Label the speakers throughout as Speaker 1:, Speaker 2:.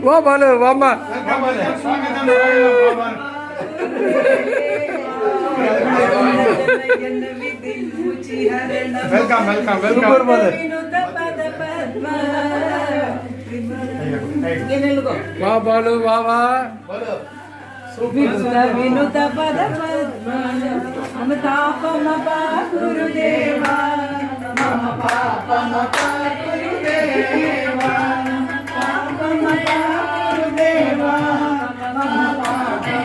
Speaker 1: వా Balu వామ్మ
Speaker 2: welcome welcome
Speaker 1: welcome వా బాలు వా వా
Speaker 3: వినుత పద మమతాపమ గురుదేవా మమ పాపమ గురుదేవా పాపమ గురుదేవా మమ పాపమ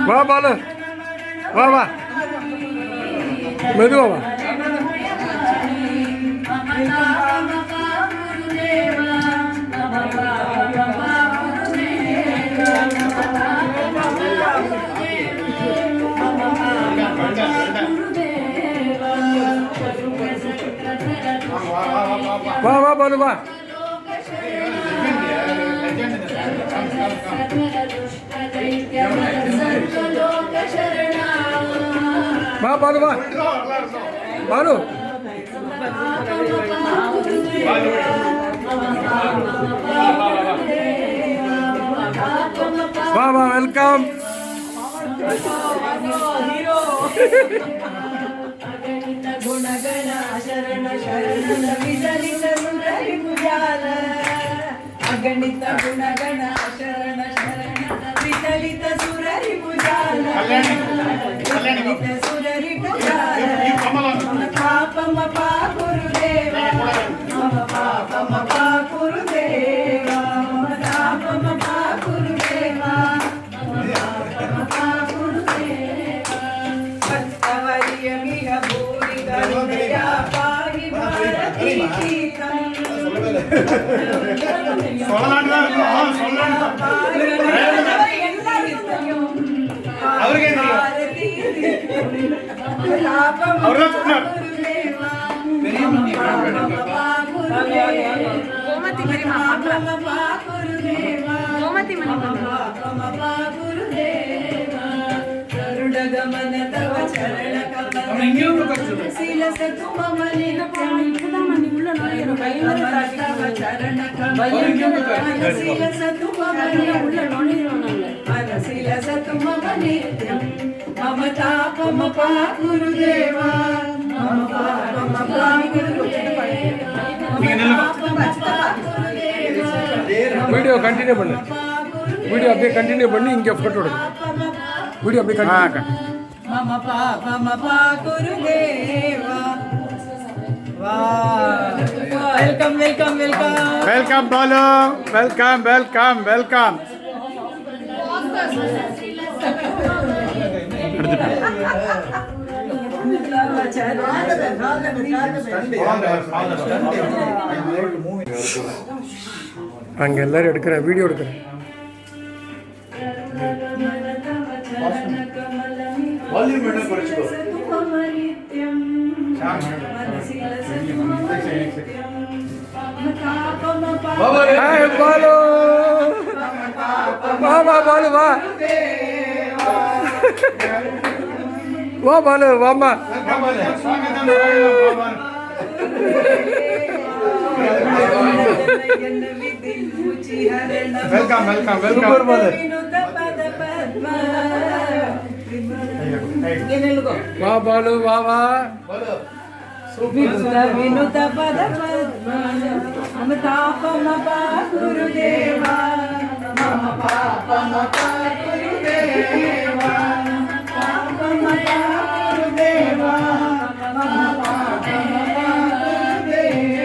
Speaker 1: వా బాలు వా వా మెదువా వా వా వా బాలు వా వా బాలు వా బాలు వా వా వెల్కమ్
Speaker 3: గుణగణ శరణ శరణ విదలిత సుందరి భుజాల అగణిత గుణగణ శరణ శరణ విదలిత సురరి భుజాల విదలిత సురరి భుజాల మమ పాపమ పా గురుదేవా మమ పాపమ పా గురుదేవా మమ పాపమ పా గురుదేవా మమ పాపమ పా గురుదేవా భక్తవర్యమిహ భూరి గరుడయా పాహి భారతీ గీతం గరుడగమన తవ చరణ కమల శిలసతు మమ నిత్యం తవ చరణ కమల శిలసతు మమ నిత్యం మమ తాపమ పా గురుదేవా మమ పాపమ పా గురుదేవా
Speaker 1: वीडियो कंटिन्यू பண்ணு वीडियो அப்படியே कंटिन्यू பண்ணி இங்க फोटो எடு वीडियो அப்படியே कंटिन्यू
Speaker 3: मम पापम पा गुरुदेवा welcome welcome welcome
Speaker 2: welcome Balu welcome welcome welcome
Speaker 1: அங்க எல்லாரும் எடுக்கிறேன் வீடியோ எடுக்கிறேன்
Speaker 2: ವಾಲ್ಯೂಮ್ ಮೇಲೆ ಕೊರಚು
Speaker 1: हाय बालू वाह वाह बालू वाह वाह बालू वाह माँ
Speaker 2: వెల్కమ్ వెల్కమ్ వెల్కమ్
Speaker 1: वाह बालू वाह वाह
Speaker 3: विनुत पद ममतापम पा गुरुदेवा मम पापम पा गुरुदेवा पापम पा गुरुदेवा मम पापम पा गुरुदेवा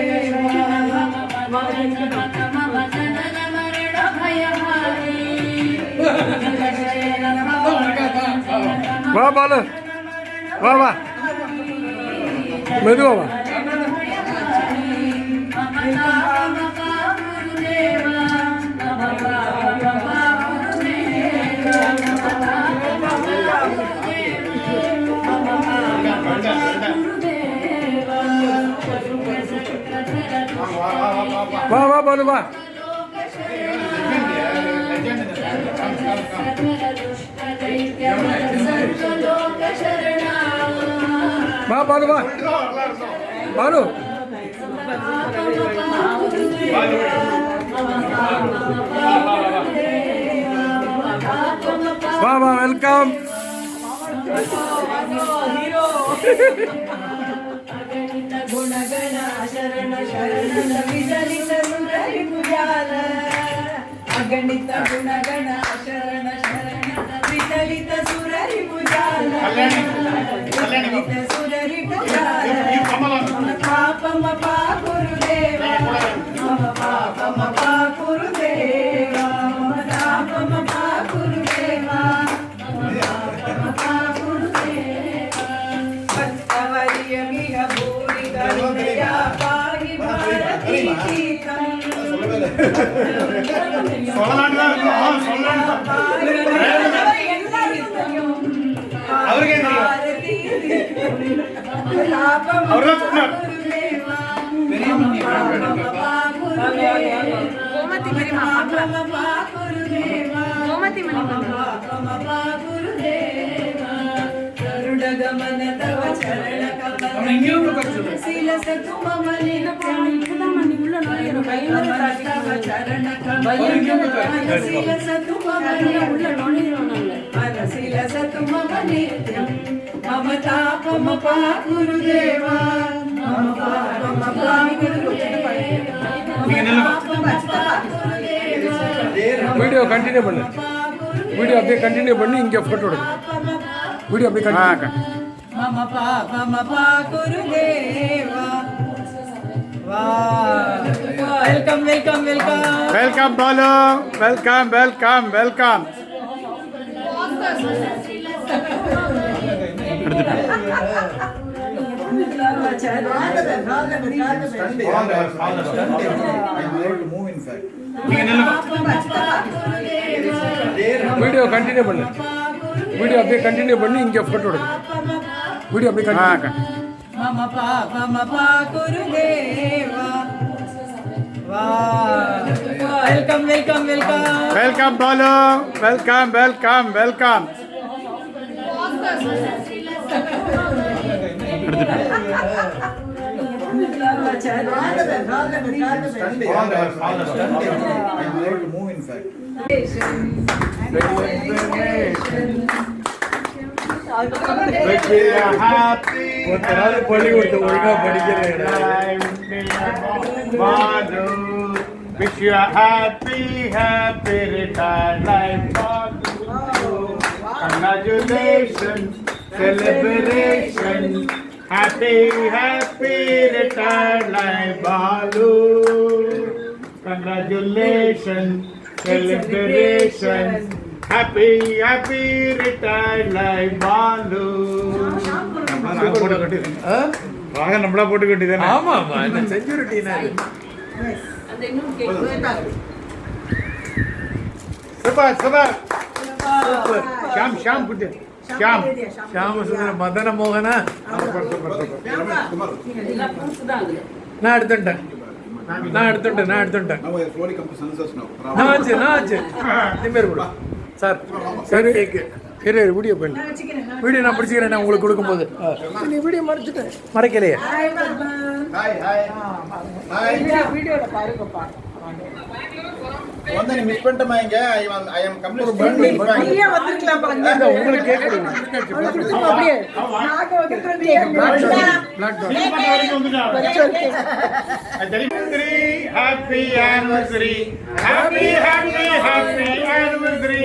Speaker 1: वाह बालू वाह वाह मेदुवा वाह वाह वाह बालू वाह வா பாரு வா பாரு வா வா வெல்கம்
Speaker 3: गुणगण शरण शरण विचलित सुरहि भुजाल अगणित गुणगण शरण शरण विचलित सुरहि भुजाल विचलित सुरहि भुजाल मम पापम पा गुरुदेवा मम पापम पा गुरुदेवा मम पापम पा गुरुदेवा मम पापम पा गुरुदेवा भक्तवर्यमिह भूरि करुणया पाहि भारती गीतम् गमन तव चरण कमल सिलस तुम मलिन तव चरण कमल सिलस तुम मन सिलस तुम नित्यं मम तापम पा गुरुदेवा मम पापम पा गुरुदेवा
Speaker 1: வீடியோ கண்டினியூ பண்ணு வீடியோ அப்படியே கண்டினியூ பண்ணி இங்கே ஃபோட்டோ எடு வீடியோ அப்படியே கண்டினியூ
Speaker 3: मम पापम पा गुरुदेवा वेलकम वेलकम वेलकम
Speaker 2: वेलकम बोलो welcome welcome welcome
Speaker 1: video continue பண்ணு வீடியோ அப்படியே கண்டினியூ பண்ணி இங்கே ஃபோட்டோ எடு வீடியோ அப்படியே கண்டினியூ
Speaker 3: मम पापम पा गुरुदेवा वेलकम वेलकम वेलकम
Speaker 2: वेलकम बोलो welcome welcome welcome Wish you a happy, happy retired life. Congratulations, celebration, happy, happy retired life, Balu. Congratulations, celebration, happy, happy retired life, Balu. நம்மளா போட்டு கட்டி
Speaker 1: ஆமா ஆமா இந்த செக்யூரிட்டினா
Speaker 2: சூப்பர் சூப்பர் ஷாம் ஷாம் புட்டு ஷாம்
Speaker 1: ஷாம சுந்தர மதன மோகனா நான் எடுத்துட்டேன் சார் சரி இரு வீடியோ பண்ணு வீடியோ நான் பிடிச்சிக்கிறேன் உங்களுக்கு கொடுக்கும்போது நீ வீடியோ மறைச்சிட்டேன் மறைக்கலையே
Speaker 3: வீடியோல பாருங்கப்பா
Speaker 4: வந்து நீ மிஸ் பண்ணிட்டமா இங்க ஐ அம் கம்ப்ளீட்
Speaker 3: நீயே வந்திருக்கலாம் பாருங்க
Speaker 1: உங்களுக்கு கேக்குறீங்க
Speaker 3: அப்படியே நாக வந்திருக்கீங்க
Speaker 2: Happy anniversary, happy happy happy anniversary.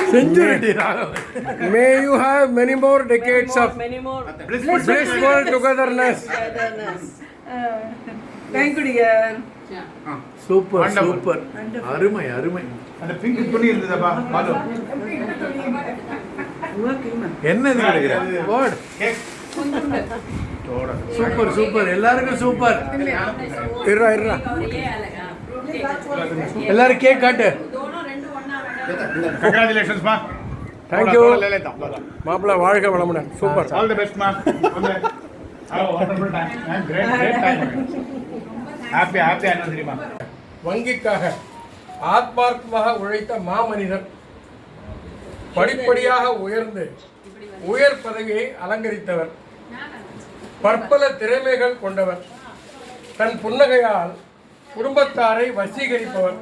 Speaker 1: Century. May you have many more decades of blissful togetherness.
Speaker 3: Thank you dear.
Speaker 1: Super super அருமை அருமை
Speaker 2: அந்த பிங்க் துணி இருந்ததப்பா பாலு
Speaker 1: என்ன இது கிடைக்கிற கோட் சூப்பர் சூப்பர் எல்லாருக்கும் சூப்பர் இருடா இருடா எல்லாரும் கேக் காட்டு
Speaker 2: கங்க்ராச்சுலேஷன்ஸ் மா
Speaker 1: Thank you மாப்பிள்ளை வாழ்க வளமுடன் சூப்பர்
Speaker 2: ஆல் தி பெஸ்ட் மா Have a wonderful time. Great time. Happy anniversary மா
Speaker 1: வங்கிக்காக ஆத்மார்த்தமாக உழைத்த மாமனிதர். படிப்படியாக உயர்ந்து உயர் பதவியை அலங்கரித்தவர். பற்பல திறமைகள் கொண்டவர். தன் புன்னகையால் குடும்பத்தாரை வசீகரிப்பவர்.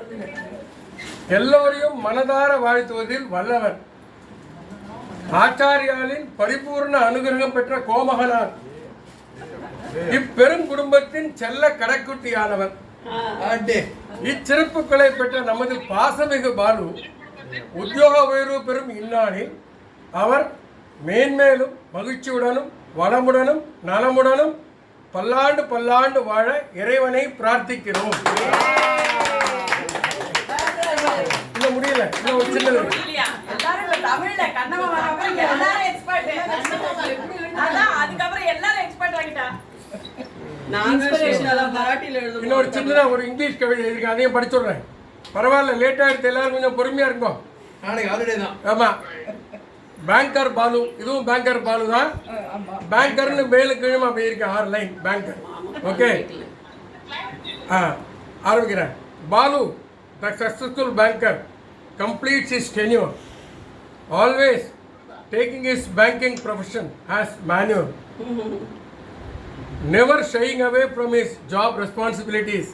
Speaker 1: எல்லோரையும் மனதார வாழ்த்துவதில் வல்லவர். ஆச்சாரியாலின் பரிபூர்ண அனுகிரகம் பெற்ற கோமகனார். இப்பெரும் குடும்பத்தின் செல்ல கடைக்குட்டியானவர். இச்சிறப்புகளை பெற்ற நமது பாசமிகு பாலு உத்தியோக உயர்வு பெறும் இந்நாளில் அவர் மேன்மேலும் மகிழ்ச்சியுடனும் வளமுடனும் நலமுடனும் பல்லாண்டு பல்லாண்டு வாழ இறைவனை பிரார்த்திக்கிறோம். இன்னும் முடியல, இன்னும் ஒரு சின்னது.
Speaker 3: தமிழ்ல கண்ணம்மா வரப்ப எல்லாரும் எக்ஸ்பர்ட். அதான் அதுக்கப்புறம் எல்லாரும் எக்ஸ்பர்ட் ஆகிட்டா.
Speaker 1: இன்னொரு சின்னதா ஒரு இங்கிலீஷ் கவிதை இருக்கு, அதையும் படிச்சுடுறேன். பரவாயில்ல, லேட் ஆகிடுது, எல்லாரும் கொஞ்சம் பொறுமையா இருக்கும்.
Speaker 2: நாளைக்கு ஹாலிடே தான்.
Speaker 1: ஆமா, பேங்கர் பாலு, இதுவும் பேங்கர் பாலு தான். பேங்கர்னு மேலு கீழும் அப்படி இருக்கு, 6 லைன் பேங்கர். ஓகே, ஆரம்பிக்கிறேன். Balu, the successful banker, completes his tenure, always taking his banking profession as manual, never shying away from his job responsibilities,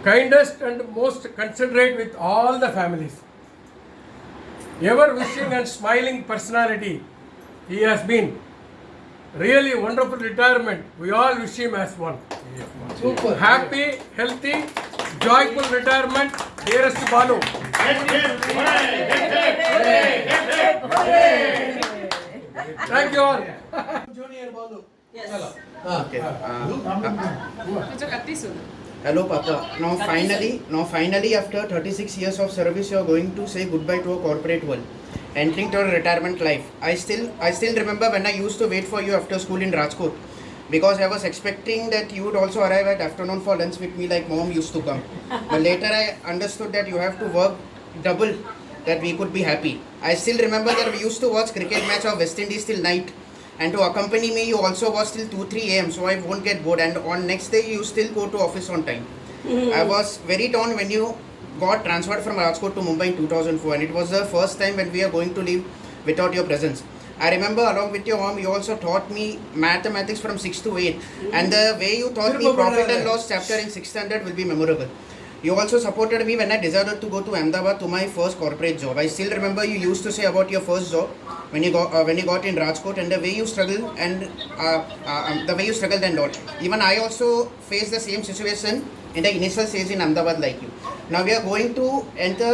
Speaker 1: kindest and most considerate with all the families, ever wishing and smiling personality. He has been really wonderful retirement. We all wish him as one. Super. Happy, healthy, joyful retirement, dearest Balu. Thank you all.
Speaker 2: Junior Balu.
Speaker 3: Yes.
Speaker 5: Okay. Hello, Papa. Now finally, after 36 years of service, you are going to say goodbye to a corporate world, entering to a retirement life. I still remember when I used to wait for you after school in Rajkot, because I was expecting that you would also arrive at afternoon for lunch with me like mom used to come. But later I understood that you have to work double that we could be happy. I still remember that we used to watch cricket match of West Indies till night, and to accompany me you also watch till 2-3 am, so I won't get bored, and on next day you still go to office on time. I was very torn when you got transferred from Rajkot to Mumbai in 2004, and it was the first time when we are going to leave without your presence. I remember along with your mom, you also taught me mathematics from 6 to 8, and the way you taught me profit and loss chapter in 6th standard will be memorable. You also supported me when I decided to go to Ahmedabad to my first corporate job. I still remember you used to say about your first job when you got in Rajkot, and the way you struggled and all. Even I also faced the same situation in the initial stage in Ahmedabad like you. Now we are going to enter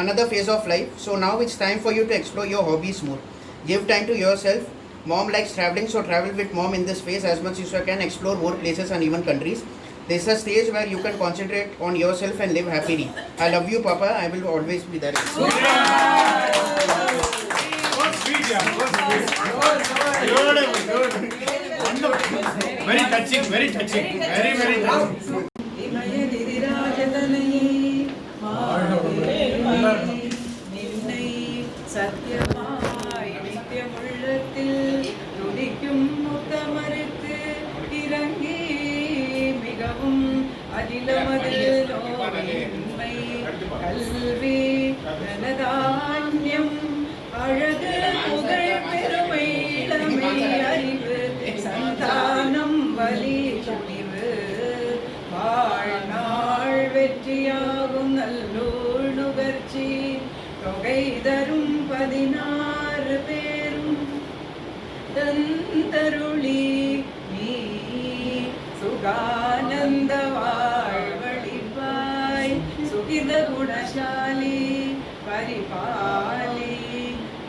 Speaker 5: another phase of life, so now it's time for you to explore your hobbies more. Give time to yourself. Mom likes traveling, so travel with mom in this phase as much as you can. Explore more places and even countries. This is a stage where you can concentrate on yourself and live happily. I love you, Papa. I will always be there.
Speaker 2: Very touching, very touching, very touching.
Speaker 3: சத்தியமாய் நித்தியமுள்ளத்தில் துடிக்கும் முத்தமருக்கு இறங்கி மிகவும் அகிலமது நோவின்மை கல்வி தனதான்யம் அழகு புகழ் பெருமை இளமை அறிவு சந்தானம் வலி துணிவு வாழ்நாள் வெற்றியாகும் நல்லூர் நுகர்ச்சி தொகை தரும் 16 பேரும் தந்தருளி நீ சுகானந்த வாழ்வழிப்பாய் சுகித குணசாலி பரிபாலி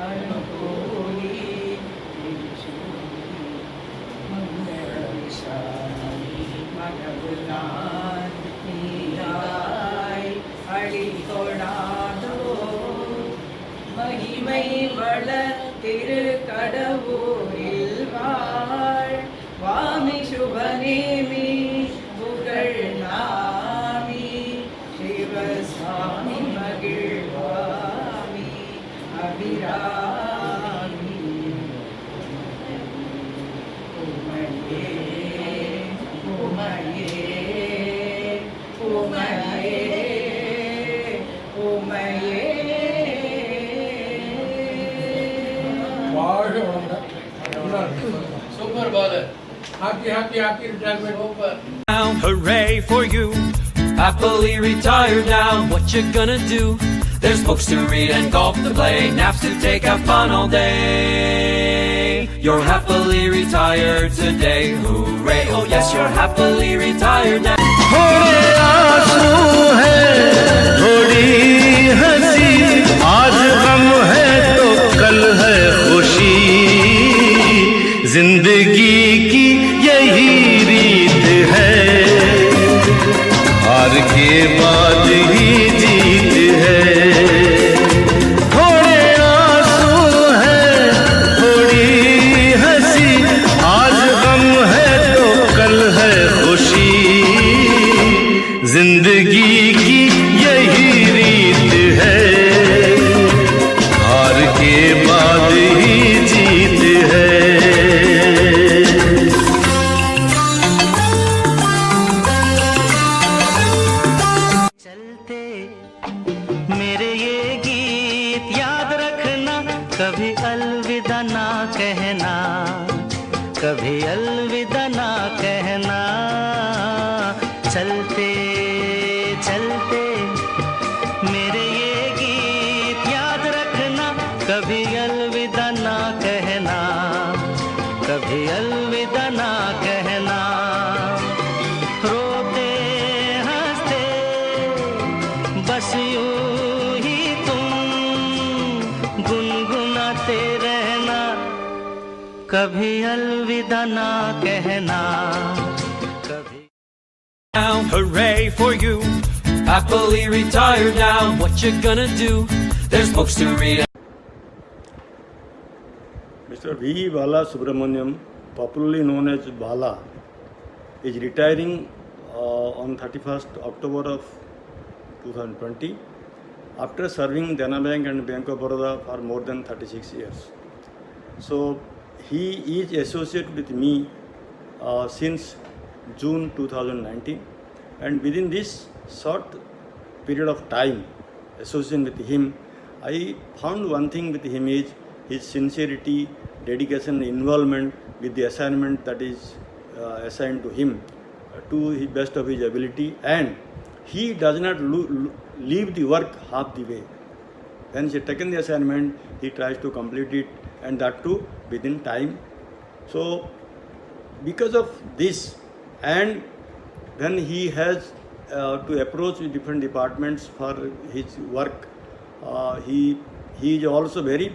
Speaker 3: அனுகூலி மகபுலான் நீராய் அழிகொடாதோ மகிமை வள திருக்கடவூரில் வாழ் வாமி சுபநேமி புகழ் நாமி சிவசாமி மகிழ்வாமி அபிராமி உமையே உமையே உமையே
Speaker 5: Super baller.
Speaker 1: Happy retirement.
Speaker 6: Hooray for you, happily retired now. What you gonna do? There's books to read and golf to play, naps to take, have fun all day. You're happily retired today, hooray. Oh yes, you're happily retired now.
Speaker 7: थोड़े आंसू है थोड़ी हंसी, आज गम है तो कल है खुशी, जिंदगी की यही रीत है, हार के बाद ही जीत है। थोड़े आंसू है थोड़ी हंसी, आज गम है तो कल है खुशी, जिंदगी की यही रीत है, हार के बाद ही जीत है। चलते मेरे ये गीत याद रखना, कभी अलविदा ना कहना, कभी अलविदा ना कहना। चलते चलते मेरे ये गीत याद रखना, कभी अलविदा ना कहना, कभी अलविदा ना कहना। रोते हंसते बस यूं ही तुम गुनगुनाते रहना, कभी अलविदा ना कहना, कभी।
Speaker 6: Hooray for you, happily retired now. What you gonna do? There's books to read.
Speaker 8: Mr. V. Bala Subramaniam, popularly known as Bala, is retiring on 31st October of 2020 after serving Dena Bank and Bank of Baroda for more than 36 years. So he is associated with me since June 2019, and within this short period of time associating with him, I found one thing with him is his sincerity, dedication, involvement with the assignment that is assigned to him to the best of his ability, and he does not leave the work half the way. When he has taken the assignment, he tries to complete it, and that too within time. So because of this, and when he has to approach different departments for his work, he is also very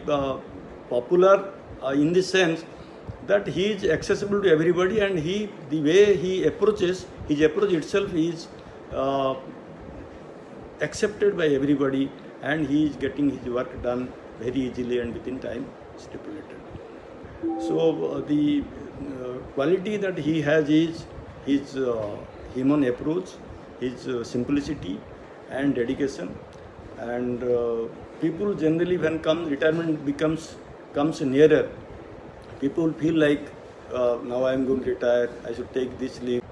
Speaker 8: popular in the sense that he is accessible to everybody, and the way he approaches, his approach itself is accepted by everybody, and he is getting his work done very easily and within time stipulated. So the quality that he has is his human approach, his simplicity and dedication, and people generally, when retirement comes nearer, people feel like now I am going to retire, I should take this leave.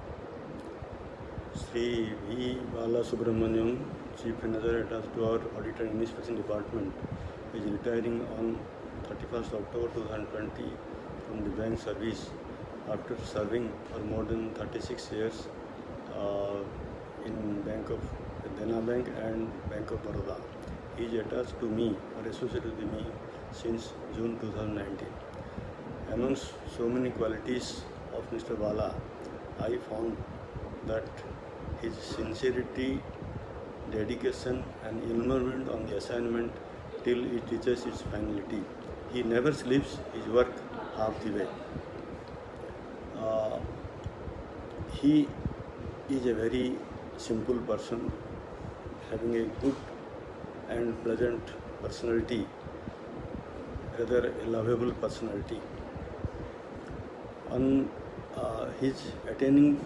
Speaker 8: Sri V. Bala Subramaniam, Chief Manager attached to our Audit and Inspection Department, is retiring on 31st October 2020 from the bank service after serving for more than 36 years in Dena Bank and Bank of Baroda. He is attached to me or associated with me since June 2019. Amongst so many qualities of Mr. Bala, I found that his sincerity, dedication and involvement on the assignment till it reaches its finality. He never sleeps his work half the way. He is a very simple person, having a good and pleasant personality, rather a lovable personality. On his attaining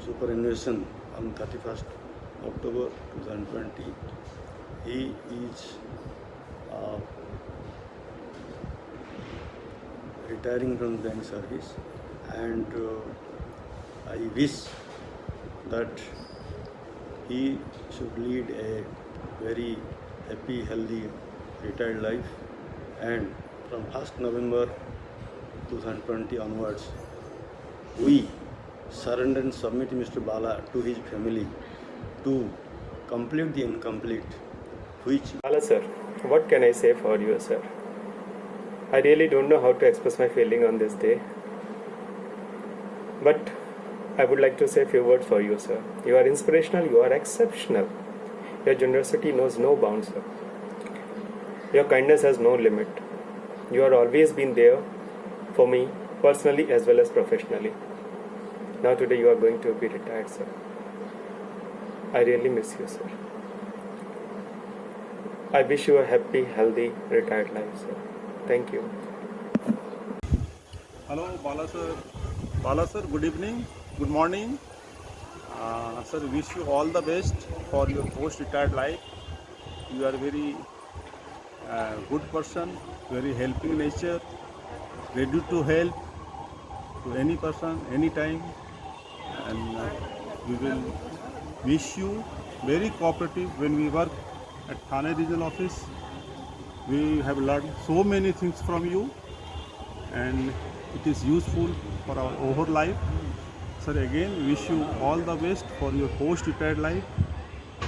Speaker 8: superannuation on 31st October 2020, he is retiring from bank service, and I wish that he should lead a very happy, healthy, retired life, and from 1st November 2020 onwards, we surrender and submit Mr. Bala to his family to complete the incomplete, which
Speaker 9: Hello, sir. What can I say for you, sir? I really don't know how to express my feeling on this day. But I would like to say a few words for you, sir. You are inspirational, you are exceptional. Your generosity knows no bounds, sir. Your kindness has no limit. You are always been there for me, personally as well as professionally. Now today you are going to be retired, sir. I really miss you, sir. I wish you a happy, healthy, retired life, sir. Thank you.
Speaker 2: Hello, Bala sir. Bala sir, good evening, good morning. Sir, wish you all the best for your post-retired life. You are very good person, very helping nature, ready to help to any person, anytime. And we will wish you very cooperative when we work at Thane Regional Office. We have learned so many things from you, and it is useful for our overall life. Sir, again wish you all the best for your post-retired life,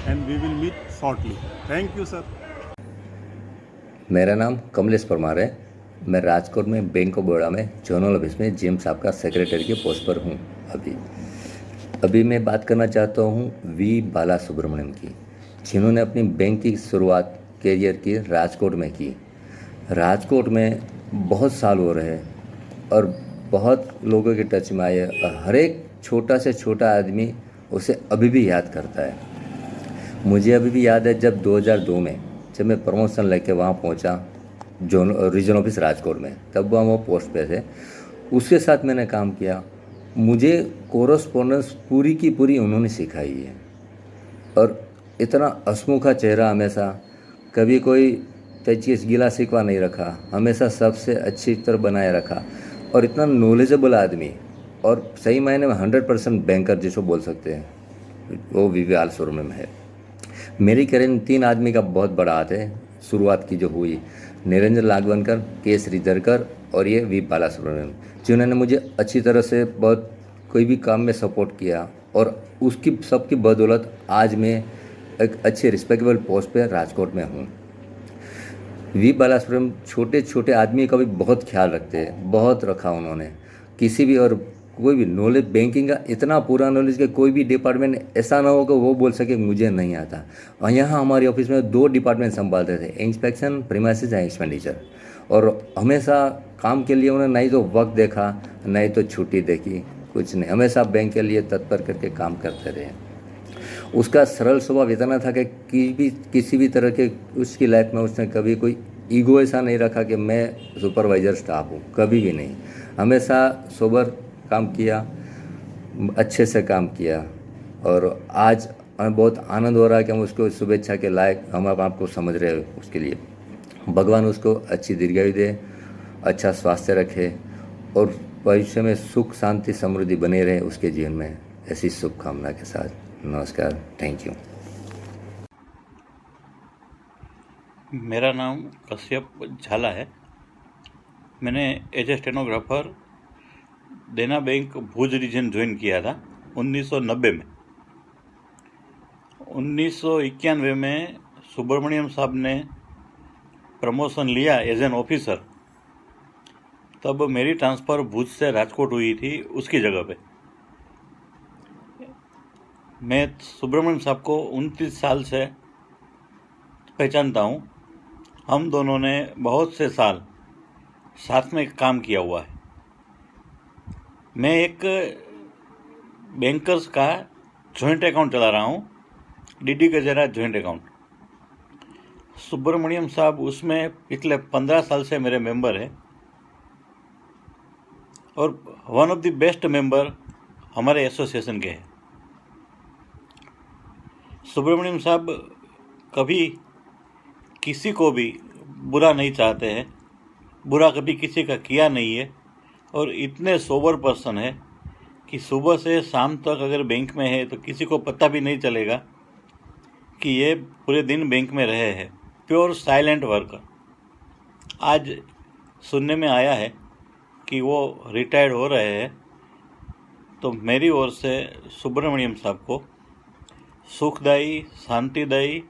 Speaker 2: and we will meet shortly. Thank you, sir.
Speaker 10: मेरा नाम कमलेश परमार है। मैं राजकोट में bank of Baroda में zonal office में GM साहब का secretary के पोस्ट पर हूँ। अभी मैं बात करना चाहता हूँ वी बाला सुब्रमण्यम की, जिन्होंने अपनी बैंक की शुरुआत कैरियर की राजकोट में की। राजकोट में बहुत साल हो रहे हैं और बहुत लोगों के टच में आए। हर एक छोटा से छोटा आदमी उसे अभी भी याद करता है। मुझे अभी भी याद है जब 2002 में जब मैं प्रमोशन लेके वहाँ पहुँचा रीजन ऑफिस राजकोट में, तब वह पोस्ट पे थे। उसके साथ मैंने काम किया। मुझे कोरस्पोंडेंस पूरी की पूरी उन्होंने सिखाई है और इतना हंसमुखा चेहरा, हमेशा कभी कोई तचीस गिला शिकवा नहीं रखा, हमेशा सबसे अच्छी तरह बनाए रखा। और इतना नॉलेजेबल आदमी और सही मायने में 100% बैंकर जिसको बोल सकते हैं, वो वी बाला सुब्रमण्यम है। मेरी करियर में 3 आदमी का बहुत बड़ा हाथ है। शुरुआत की जो हुई निरंजन लागवनकर, के श्रीधरकर और ये वी बाला सुब्रमण्यम, जिन्होंने मुझे अच्छी तरह से बहुत कोई भी काम में सपोर्ट किया और उसकी सबकी बदौलत आज मैं एक अच्छे रिस्पेक्टेबल पोस्ट पे राजकोट में हूँ। वी बाला सुब्रमण्यम छोटे छोटे आदमी का भी बहुत ख्याल रखते हैं, बहुत रखा उन्होंने। किसी भी और कोई भी नॉलेज, बैंकिंग का इतना पूरा नॉलेज कि कोई भी डिपार्टमेंट ऐसा ना हो कि वो बोल सके मुझे नहीं आता। और यहाँ हमारे ऑफिस में 2 डिपार्टमेंट संभालते थे, इंस्पेक्शन, प्रीमाइसेस एंड एक्सपेंडिचर। और हमेशा काम के लिए उन्होंने नहीं तो वक्त देखा, नहीं तो छुट्टी देखी, कुछ नहीं, हमेशा बैंक के लिए तत्पर करके काम करते रहे। उसका सरल स्वभाव इतना था कि किसी भी तरह के उसकी लाइफ में उसने कभी कोई ईगो ऐसा नहीं रखा कि मैं सुपरवाइज़र स्टाफ हूँ, कभी भी नहीं। हमेशा सोबर काम किया, अच्छे से काम किया। और आज हमें बहुत आनंद हो रहा है कि हम उसको शुभेच्छा के लायक हम आपको समझ रहे हैं। उसके लिए भगवान उसको अच्छी दीर्घायु दे, अच्छा स्वास्थ्य रखे और भविष्य में सुख शांति समृद्धि बने रहे उसके जीवन में, ऐसी शुभकामना के साथ नमस्कार, थैंक यू।
Speaker 11: मेरा नाम कश्यप झाला है। मैंने एज ए स्टेनोग्राफर देना बैंक भुज रीजन ज्वाइन किया था 1990 में। 1991 में सुब्रमण्यम साहब ने प्रमोशन लिया एज एन ऑफिसर, तब मेरी ट्रांसफ़र भुज से राजकोट हुई थी उसकी जगह पे। मैं सुब्रमण्यम साहब को 29 साल से पहचानता हूँ। हम दोनों ने बहुत से साल साथ में काम किया हुआ है। मैं एक बैंकर्स का जॉइंट अकाउंट चला रहा हूँ, DD Gajera joint account. Subramaniam sahab उसमें पिछले 15 साल से मेरे मेंबर हैं और one of the best member हमारे एसोसिएशन के हैं। सुब्रमण्यम साहब कभी किसी को भी बुरा नहीं चाहते हैं, बुरा कभी किसी का किया नहीं है और इतने सोबर पर्सन है कि सुबह से शाम तक अगर बैंक में है तो किसी को पता भी नहीं चलेगा कि ये पूरे दिन बैंक में रहे हैं। Pure silent worker. आज सुनने में आया है कि कि वो रिटायर्ड हो रहे हैं, तो मेरी ओर से सुब्रमण्यम साहब को सुखदायी, शांतिदायी,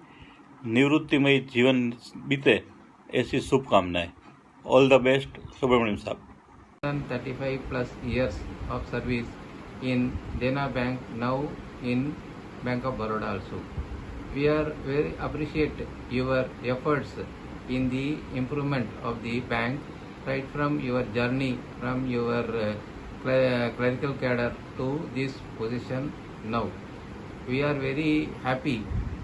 Speaker 11: निवृत्तिमय जीवन बीते ऐसी शुभकामनाएं। ऑल द बेस्ट सुब्रमण्यम साहब।
Speaker 12: 35 plus years of service in Dena Bank, now in Bank of Baroda also. We are very appreciate your efforts in the improvement of the bank, right from your journey from your clerical cadre to this position now. We are very happy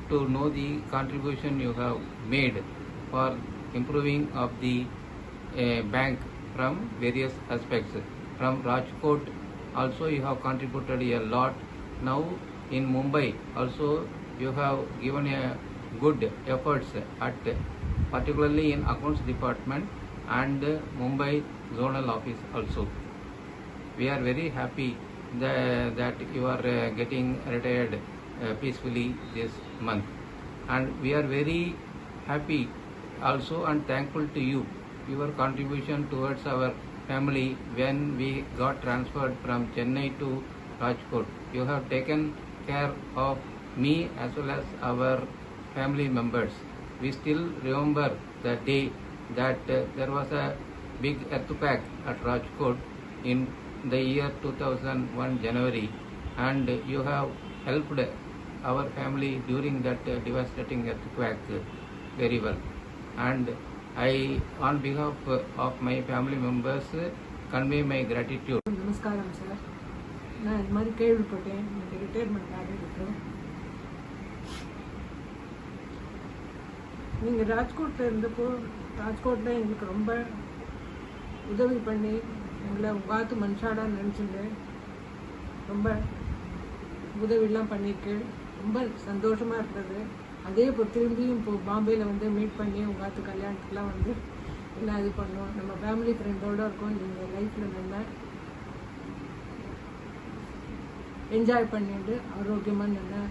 Speaker 12: to know the contribution you have made for improving of the bank from various aspects. From Rajkot also you have contributed a lot. Now in Mumbai also you have given a good efforts at particularly in accounts department and Mumbai zonal office also. We are very happy that you are getting retired peacefully this month, and we are very happy also and thankful to you, your contribution towards our family when we got transferred from Chennai to Rajkot. You have taken care of me as well as our family members. We still remember the day that there was a big earthquake at Rajkot in the year 2001 January, and you have helped our family during that devastating earthquake very well. And I, on behalf of my family members, convey my gratitude.
Speaker 13: நமஸ்காரம் sir. நான் இந்த மாதிரி கேள்விப்பட்டேன், எனக்கு retirement ஆகிருக்கு. நீங்கள் ராஜ்கோட்டில் இருந்தப்போ ராஜ்கோட்டில் எங்களுக்கு ரொம்ப உதவி பண்ணி எங்களை பார்த்து மனுஷாடாக நினச்சிங்க, ரொம்ப உதவியெல்லாம் பண்ணியிருக்கு. ரொம்ப சந்தோஷமாக இருந்தது. அதே இப்போ திரும்பியும் இப்போது பாம்பேயில் வந்து மீட் பண்ணி உங்கள் கல்யாணத்துக்குலாம் வந்து எல்லாம் இது பண்ணோம். நம்ம ஃபேமிலி ஃப்ரெண்டோடு இருக்கோம். நீங்கள் லைஃப்பில் நல்லா என்ஜாய் பண்ணிட்டு ஆரோக்கியமாக நல்லா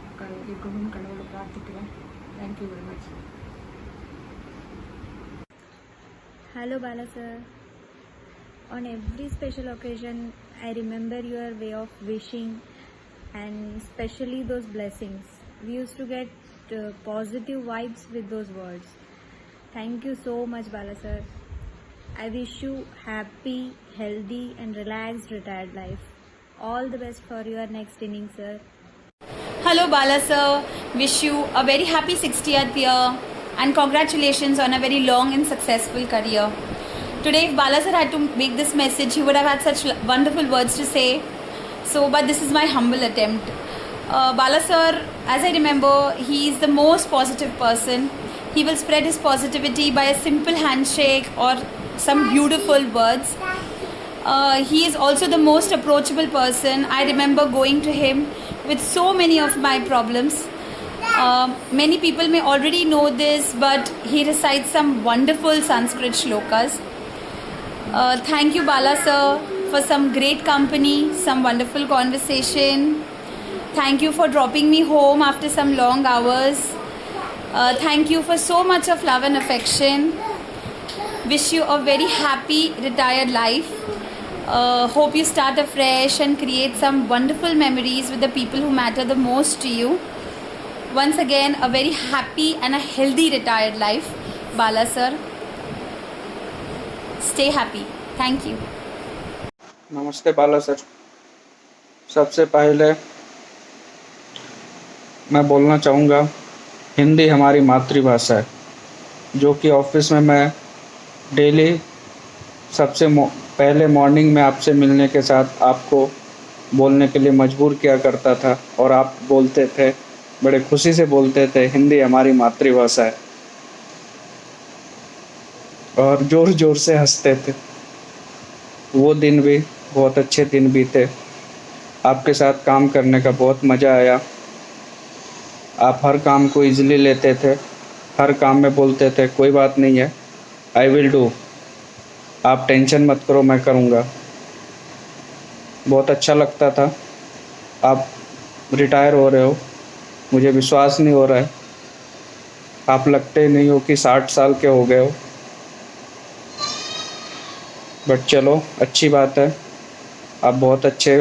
Speaker 13: இருக்கணும்னு கடவுளை பிரார்த்திக்கிறேன். Thank you very much.
Speaker 14: Hello Bala sir. On every special occasion, I remember your way of wishing and especially those blessings. We used to get positive vibes with those words. Thank you so much Bala sir. I wish you happy, healthy and relaxed retired life. All the best for your next innings sir.
Speaker 15: Hello Bala sir. Wish you a very happy 60th year and congratulations on a very long and successful career. Today if Bala sir had to make this message, he would have had such wonderful words to say. But this is my humble attempt. Bala sir, as I remember, he is the most positive person. He will spread his positivity by a simple handshake or some beautiful words. He is also the most approachable person. I remember going to him with so many of my problems. Many people may already know this, but he recites some wonderful Sanskrit shlokas. Thank you Bala sir for some great company, some wonderful conversation. Thank you for dropping me home after some long hours. Thank you for so much of love and affection. Wish you a very happy retired life. Hope you start afresh and create some wonderful memories with the people who matter the most to you. Once again, a very happy and a healthy retired life, Bala sir. Stay happy. Thank you.
Speaker 12: नमस्ते बाला sir. सबसे पहले मैं बोलना चाहूँगा, हिंदी हमारी मातृभाषा है, जो कि ऑफिस में मैं डेली सबसे पहले मॉर्निंग में आपसे मिलने के साथ आपको बोलने के लिए मजबूर किया करता था, और आप बोलते थे, बड़े खुशी से बोलते थे, हिंदी हमारी मातृभाषा है, और ज़ोर ज़ोर से हंसते थे. वो दिन भी बहुत अच्छे दिन बीते. आपके साथ काम करने का बहुत मज़ा आया. आप हर काम को इजीली लेते थे, हर काम में बोलते थे कोई बात नहीं है, आई विल डू, आप टेंशन मत करो, मैं करूँगा. बहुत अच्छा लगता था. आप रिटायर हो रहे हो, मुझे विश्वास नहीं हो रहा है. आप लगते नहीं हो कि 60 साल के हो गए हो.
Speaker 5: बट चलो अच्छी बात है, आप बहुत अच्छे,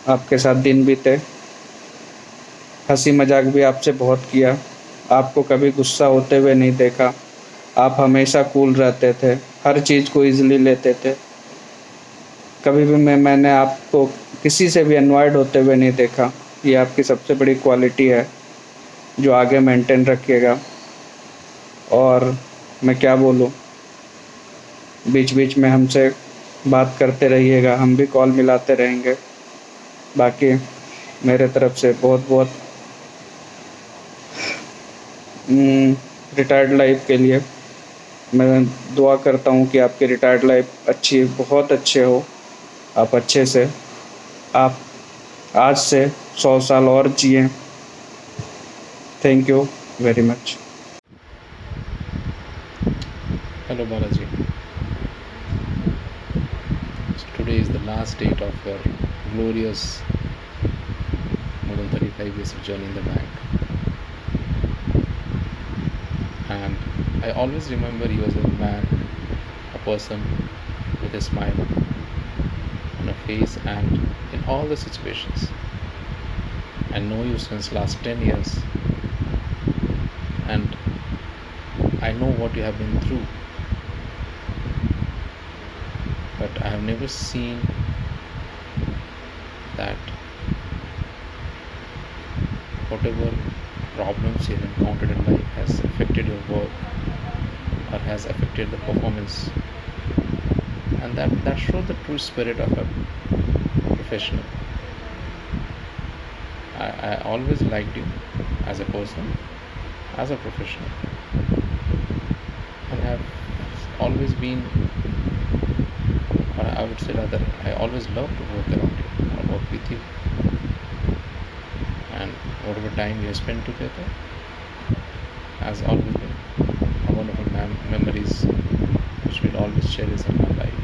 Speaker 5: आपके साथ दिन बीते, हंसी मजाक भी आपसे बहुत किया, आपको कभी गुस्सा होते हुए नहीं देखा, आप हमेशा कूल रहते थे, हर चीज़ को इजीली लेते थे, कभी भी मैंने आपको किसी से भी अनॉयड होते हुए नहीं देखा। ये आपकी सबसे बड़ी क्वालिटी है जो आगे मेंटेन रखिएगा। और मैं क्या बोलूँ, बीच बीच में हमसे बात करते रहिएगा, हम भी कॉल मिलाते रहेंगे। बाकी मेरे तरफ से बहुत बहुत रिटायर्ड लाइफ के लिए मैं दुआ करता हूँ कि आपकी रिटायर्ड लाइफ अच्छी, बहुत अच्छे हो, आप अच्छे से, आप आज से 100 साल और जिए। Thank you very much.
Speaker 12: Hello Balaji. So today is the last date of your glorious more than 35 years of journey in the bank. And I always remember you as a man, a person with a smile on a face and in all the situations. I know you since last 10 years and I know what you have been through. But I have never seen that whatever problems you have encountered in life has affected your work or has affected the performance, and that shows the true spirit of a professional. I always liked you as a person, as a professional, and have always been, or I would say rather, I always love to work around you or work with you. And whatever time we have spent together has always been a wonderful memories which we'll always cherish in our life.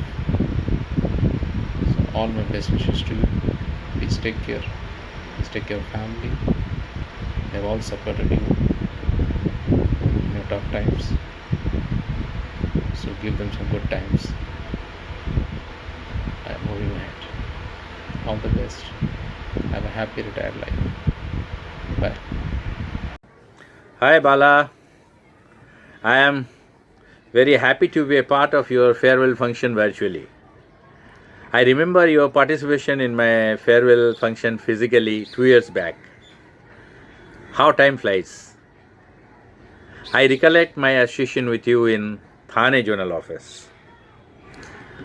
Speaker 12: So all my best wishes to you. Please take care. Please take care of family. They have all supported you in your tough times. So give them some good times. I am moving ahead. All the best. Have a happy retired life. Bye.
Speaker 16: Hi Bala, I am very happy to be a part of your farewell function virtually. I remember your participation in my farewell function physically 2 years back. How time flies. I recollect my association with you in Thane Zonal Office.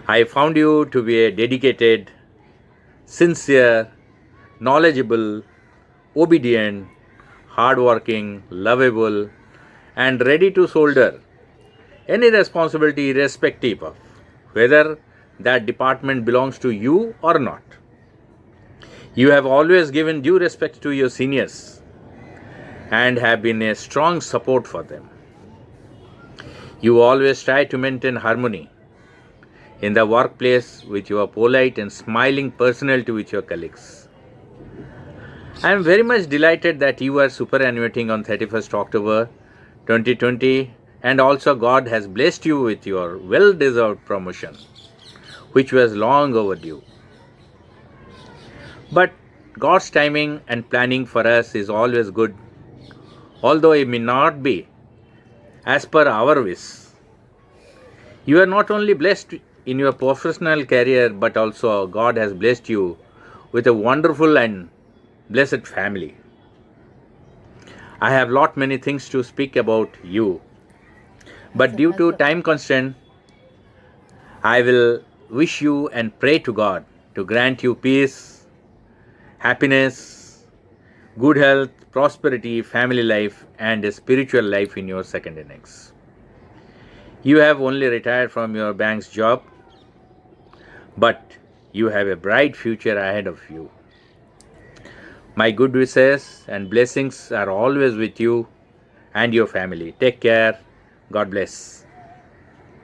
Speaker 16: I found you to be a dedicated, sincere, knowledgeable, obedient, hardworking, lovable, and ready to shoulder any responsibility irrespective of whether that department belongs to you or not. You have always given due respect to your seniors and have been a strong support for them. You always try to maintain harmony in the workplace with your polite and smiling personality with your colleagues. I am very much delighted that you are superannuating on 31st October 2020 and also God has blessed you with your well-deserved promotion, which was long overdue. But God's timing and planning for us is always good, although it may not be as per our wish. You are not only blessed in your professional career, but also God has blessed you with a wonderful and blessed family. I have lot many things to speak about you, but due to time constraint, I will wish you and pray to God to grant you peace, happiness, good health, prosperity, family life, and a spiritual life in your second innings. You have only retired from your bank's job, but you have a bright future ahead of you. My good wishes and blessings are always with you and your family. Take care. God bless.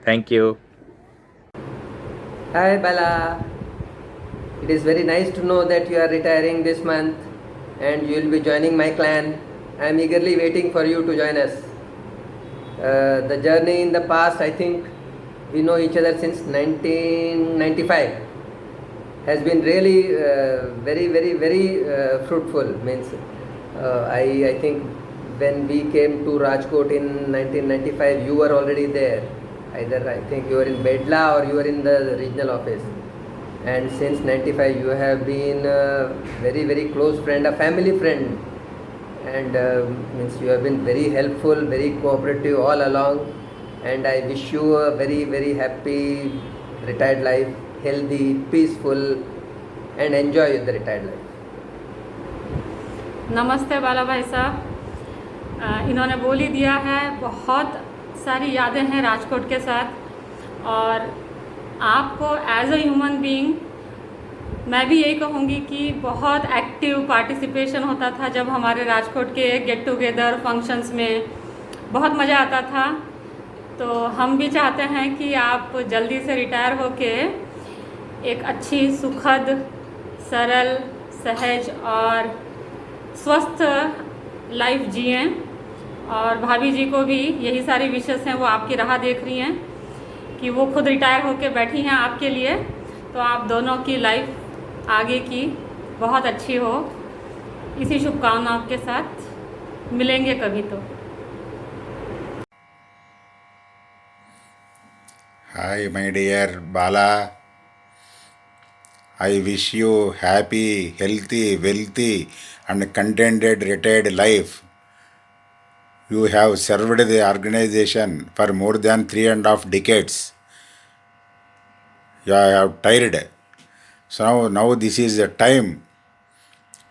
Speaker 16: Thank you.
Speaker 17: Hi Bala. It is very nice to know that you are retiring this month and you will be joining my clan. I am eagerly waiting for you to join us. The journey in the past, I think we know each other since 1995. Has been really very fruitful. Means I think when we came to Rajkot in 1995, you were already there. Either I think you were in Bedla or you were in the regional office. And since 95, you have been a very close friend, a family friend. And means you have been very helpful, very cooperative all along. And I wish you a very happy retired life, healthy, peaceful, and enjoy the retired life.
Speaker 18: नमस्ते बाला भाई साहब, इन्होंने बोल ही दिया है। बहुत सारी यादें हैं राजकोट के साथ, और आपको एज अ ह्यूमन बीइंग मैं भी यही कहूँगी कि बहुत एक्टिव पार्टिसिपेशन होता था जब हमारे राजकोट के गेट टुगेदर फंक्शंस में, बहुत मज़ा आता था। तो हम भी चाहते हैं कि आप जल्दी से रिटायर होके एक अच्छी, सुखद, सरल, सहज और स्वस्थ लाइफ जिएं। और भाभी जी को भी यही सारी विशेष हैं, वो आपकी राह देख रही हैं कि वो खुद रिटायर होके बैठी हैं आपके लिए। तो आप दोनों की लाइफ आगे की बहुत अच्छी हो, इसी शुभकामनाओं के साथ मिलेंगे कभी तो।
Speaker 19: Hi, my dear Bala. I wish you happy, healthy, wealthy, and contented retired life. You have served the organization for more than 3.5 decades. You have tired. So now this is the time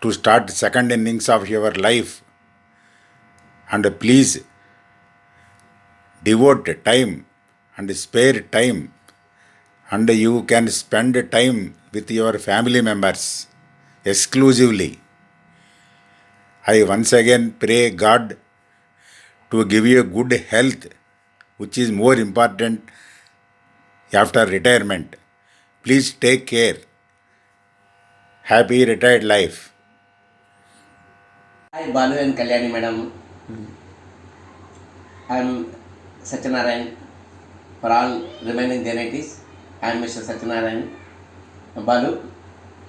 Speaker 19: to start second innings of your life. And please devote time and spare time, and you can spend time with your family members exclusively. I once again pray God to give you good health, which is more important after retirement. Please take care. Happy retired life.
Speaker 20: Hi Balu and Kalyani madam. I am Satyanarayan. For all remaining deities, I am Mr. Satyanarayan. Balu,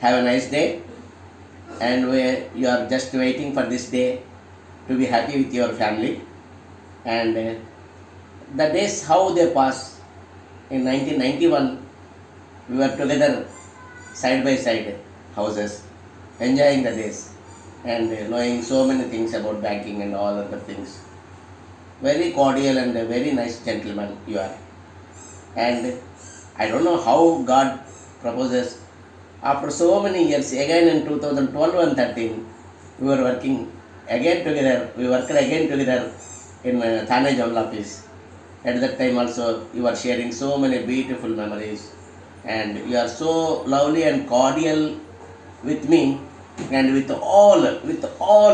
Speaker 20: have a nice day, and you are just waiting for this day to be happy with your family. And the days how they pass. In 1991, we were together side by side houses, enjoying the days and knowing so many things about banking and all other things. Very cordial and a very nice gentleman you are. And I don't know how God proposes. After so many years, again in 2012 and 13, we were working again together. We worked again together in Thane Journal office. At that time also, you are sharing so many beautiful memories. And you are so lovely and cordial with me and with all,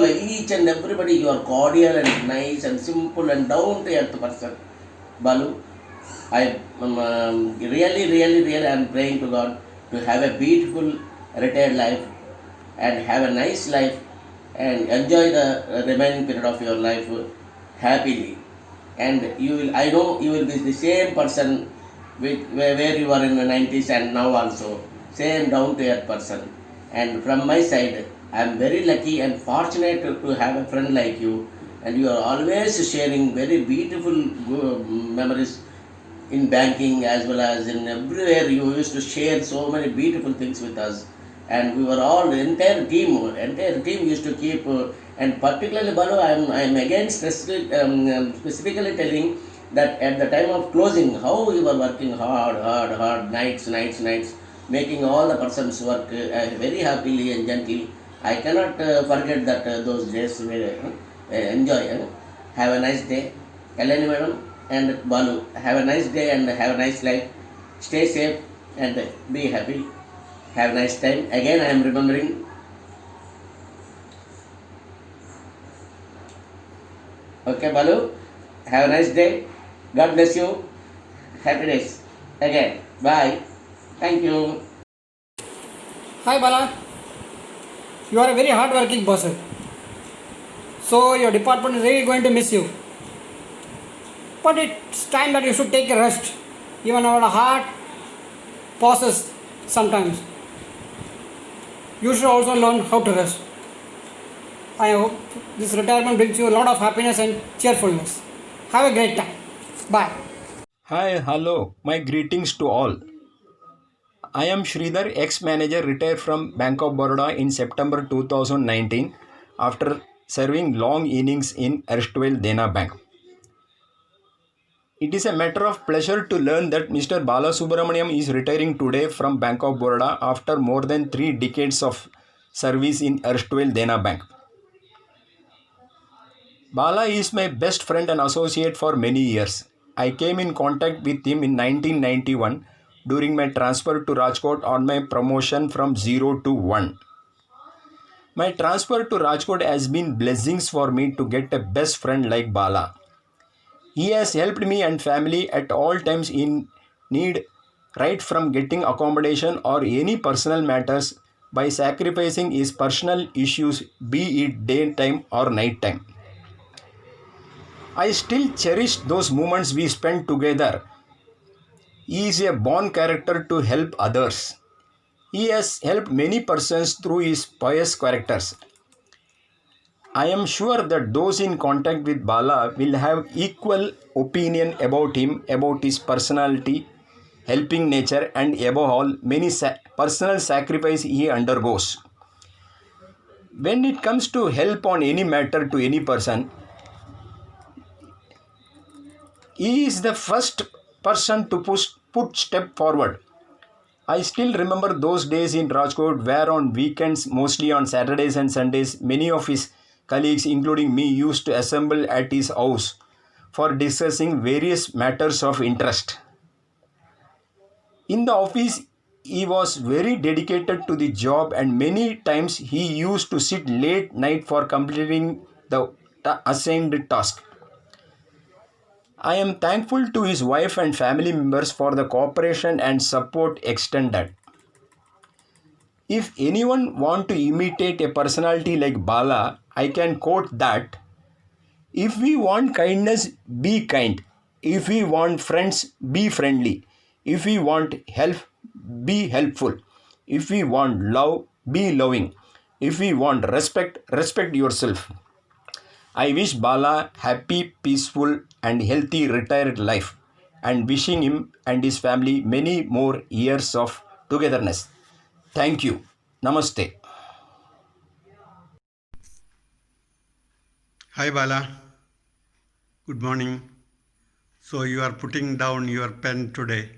Speaker 20: each and everybody. You are cordial and nice and simple and down to earth person. Balu, I am really I am praying to God to have a beautiful retired life and have a nice life and enjoy the remaining period of your life happily. And you will, I know you will be the same person where you were in the 90s and now also, same down to earth person. And from my side, I am very lucky and fortunate to have a friend like you, and you are always sharing very beautiful memories in banking as well as in everywhere. You used to share so many beautiful things with us, and we were all, the entire team used to keep, and particularly Balu, I am again specifically telling that at the time of closing, how you were working hard, nights, making all the persons work very happily and gently. I cannot forget that those days. Enjoy. Have a nice day. Kalyani madam and Balu, have a nice day and have a nice life. Stay safe and be happy. Have a nice time. Again, I am remembering. Okay, Balu, have a nice day. God bless you. Happy days. Again. Bye. Thank you.
Speaker 21: Hi Bala. You are a very hard-working person. So your department is really going to miss you. But it's time that you should take a rest Even our heart pauses sometimes. You should also learn how to rest. I hope this retirement brings you a lot of happiness and cheerfulness. Have a great time. Bye.
Speaker 4: Hi, hello. My greetings to all. I am Sridhar, ex-manager, retired from Bank of Baroda in September 2019 after serving long innings in erstwhile Dena Bank. It is a matter of pleasure to learn that Mr. Balasubramaniam is retiring today from Bank of Baroda after more than 3 decades of service in erstwhile Dena Bank. Bala is my best friend and associate for many years. I came in contact with him in 1991 during my transfer to Rajkot on my promotion from 0 to 1. My transfer to Rajkot has been blessings for me to get a best friend like Bala. He has helped me and family at all times in need, right from getting accommodation or any personal matters by sacrificing his personal issues, be it daytime or night time. I still cherish those moments we spent together. He is a born character to help others. He has helped many persons through his pious characters. I am sure that those in contact with Bala will have equal opinion about him, about his personality, helping nature, and above all, many personal sacrifice he undergoes. When it comes to help on any matter to any person, he is the first person to put step forward. I still remember those days in Rajkot where on weekends, mostly on Saturdays and Sundays, many of his colleagues, including me, used to assemble at his house for discussing various matters of interest. In the office, he was very dedicated to the job and many times he used to sit late night for completing the assigned task. I am thankful to his wife and family members for the cooperation and support extended. If anyone want to imitate a personality like Bala, I can quote that, if we want kindness, be kind. If we want friends, be friendly. If we want help, be helpful. If we want love, be loving. If we want respect, respect yourself. I wish Bala happy, peaceful and healthy retired life and wishing him and his family many more years of togetherness. Thank you. Namaste.
Speaker 22: Hi Bala. Good morning. So you are putting down your pen today.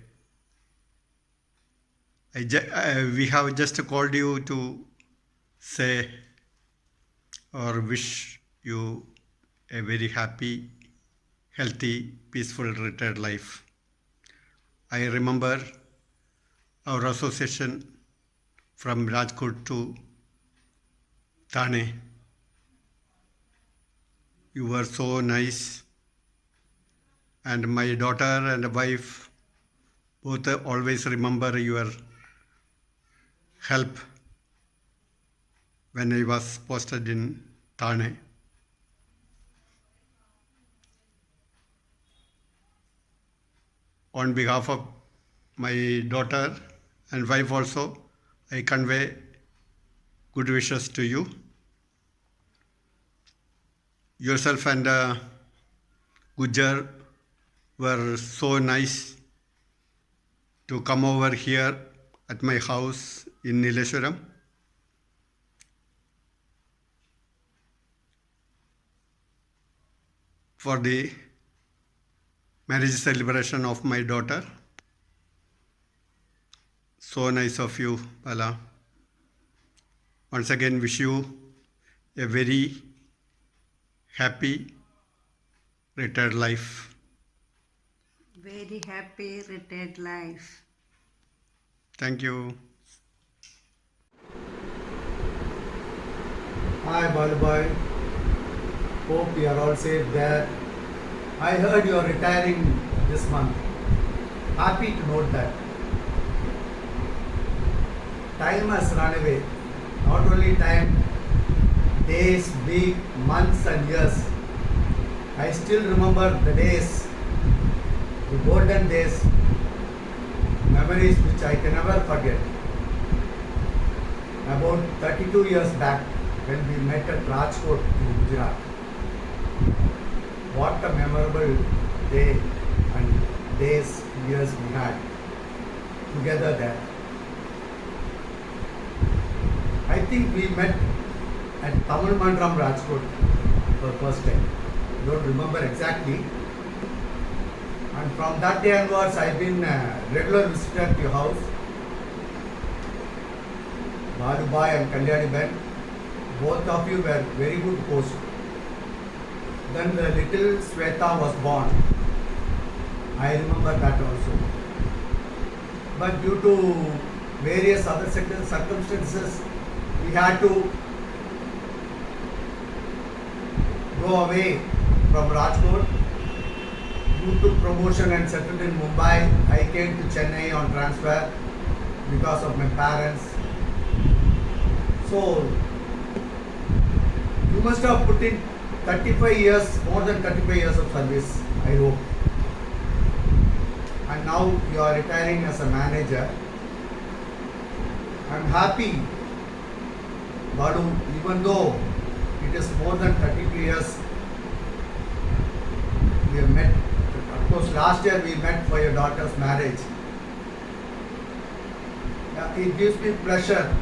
Speaker 22: We have just called you to say or wish you a very happy, healthy, peaceful retired life. I remember our association from Rajkot to Thane. You were so nice, and my daughter and wife both always remember your help when I was posted in Thane. On behalf of my daughter and wife also, I convey good wishes to you. Yourself and Gujar were so nice to come over here at my house in Nileshwaram. For the marriage celebration of my daughter. So nice of you, Bala. Once again, wish you a very happy retired life.
Speaker 23: Very happy retired life.
Speaker 22: Thank you.
Speaker 24: Hi, Balubai. Hope you are all safe there. I heard you are retiring this month. Happy to note that. Time has run away. Not only time, days, weeks, months and years. I still remember the days, the golden days memories which I can never forget. About 32 years back, when we met at Rajkot in Gujarat. What a memorable day and days, years we had together there. I think we met at Tamil Mandram Rajkot for the first time. I don't remember exactly. And from that day onwards, I've been a regular visitor at your house. Balubai and Kalyani Ben, both of you were very good hosts. Then the little Sweta was born. I remember that also. But due to various other circumstances, we had to go away from Rajkot. You took promotion and settled in Mumbai. I came to Chennai on transfer because of my parents. So, you must have put in 35 years, more than 35 years of service, I hope. And now you are retiring as a manager. I am happy, Badu, even though it is more than 32 years we have met. Of course, last year we met for your daughter's marriage. It gives me pleasure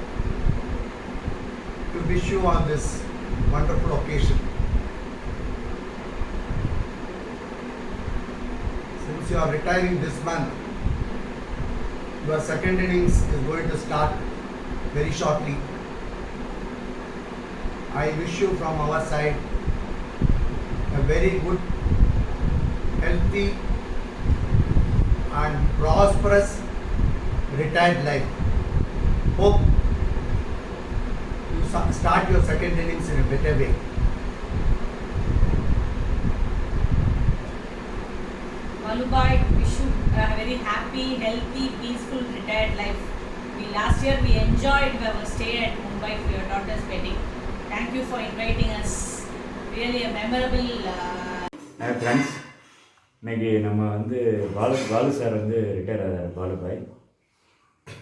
Speaker 24: to wish you on this wonderful occasion. Since you are retiring this month, your second innings is going to start very shortly. I wish you from our side a very good, healthy and prosperous retired life. Hope you start your second innings in a better way.
Speaker 1: Balubai, wish you a very happy, healthy, peaceful retired life. Last year we enjoyed our stay at Mumbai for your daughter's wedding. Thank you for inviting us. Really a memorable.
Speaker 3: Hi friends, இன்னைக்கு நம்ம வந்து Balu sir வந்து retire ஆகிறார்.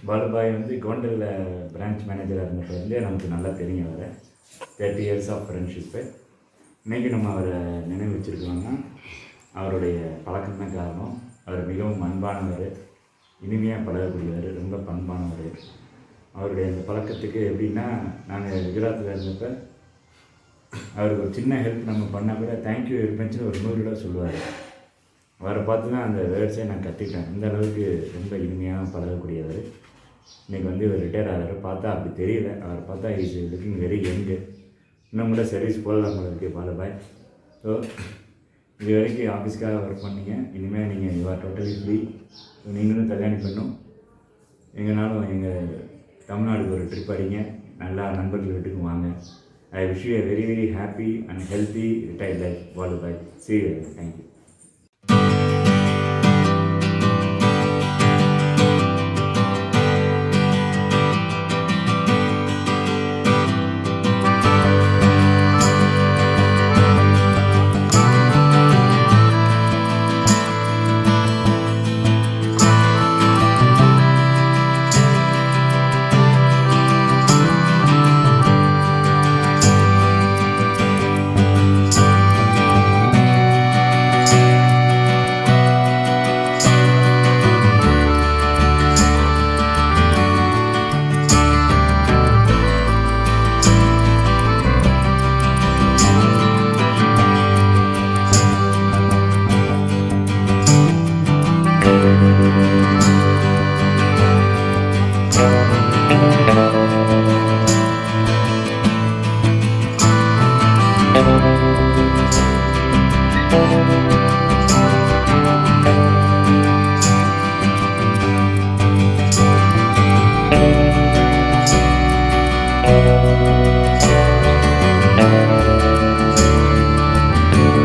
Speaker 3: பாலுபாய் வந்து கோண்டலில் branch மேனேஜராக இருந்தப்போ நமக்கு நல்லா தெரியும் அவரை. 30 years ஆஃப் ஃப்ரெண்ட்ஷிப்பு. இன்றைக்கி நம்ம அவரை நினைவு வச்சுருக்கோம்னா அவருடைய பழக்கம் தான் காரணம். அவர் மிகவும் அன்பானவர், இனிமையாக பழகக்கூடியவர், ரொம்ப பண்பானவர். அவருடைய அந்த பழக்கத்துக்கு எப்படின்னா, நாங்கள் குஜராத்தில் இருந்தப்போ அவருக்கு ஒரு சின்ன ஹெல்ப் நம்ம பண்ணால் கூட தேங்க்யூ வெரி மச்னு ஒரு 100 தடவை சொல்லுவார். அவரை பார்த்து தான் அந்த வேர்ட்ஸே நான் கற்றுக்கிட்டேன். இந்த அளவுக்கு ரொம்ப இனிமையாக பழகக்கூடியவர். இன்றைக்கி வந்து இவர் ரிட்டையர் ஆகிறார். பார்த்தா அப்படி தெரியல. அவர் பார்த்தா இஸ் லுக்கிங் வெரி யங்கு. இன்னும் கூட சர்வீஸ் போடலாம் போல இருக்குது பாலுபாய். ஸோ இது வரைக்கும் ஆஃபீஸ்க்காக ஒர்க் பண்ணீங்க. இனிமேல் நீங்கள் you are totally free. So நீங்களும் கல்யாணம் பண்ணும். எங்கேனாலும் எங்கள் தமிழ்நாடுக்கு ஒரு ட்ரிப் அடிங்க. நல்லா நண்பர்கள் வீட்டுக்கு வாங்க. I wish you a very very happy and healthy retired life, Balubai. See you again. Thank you.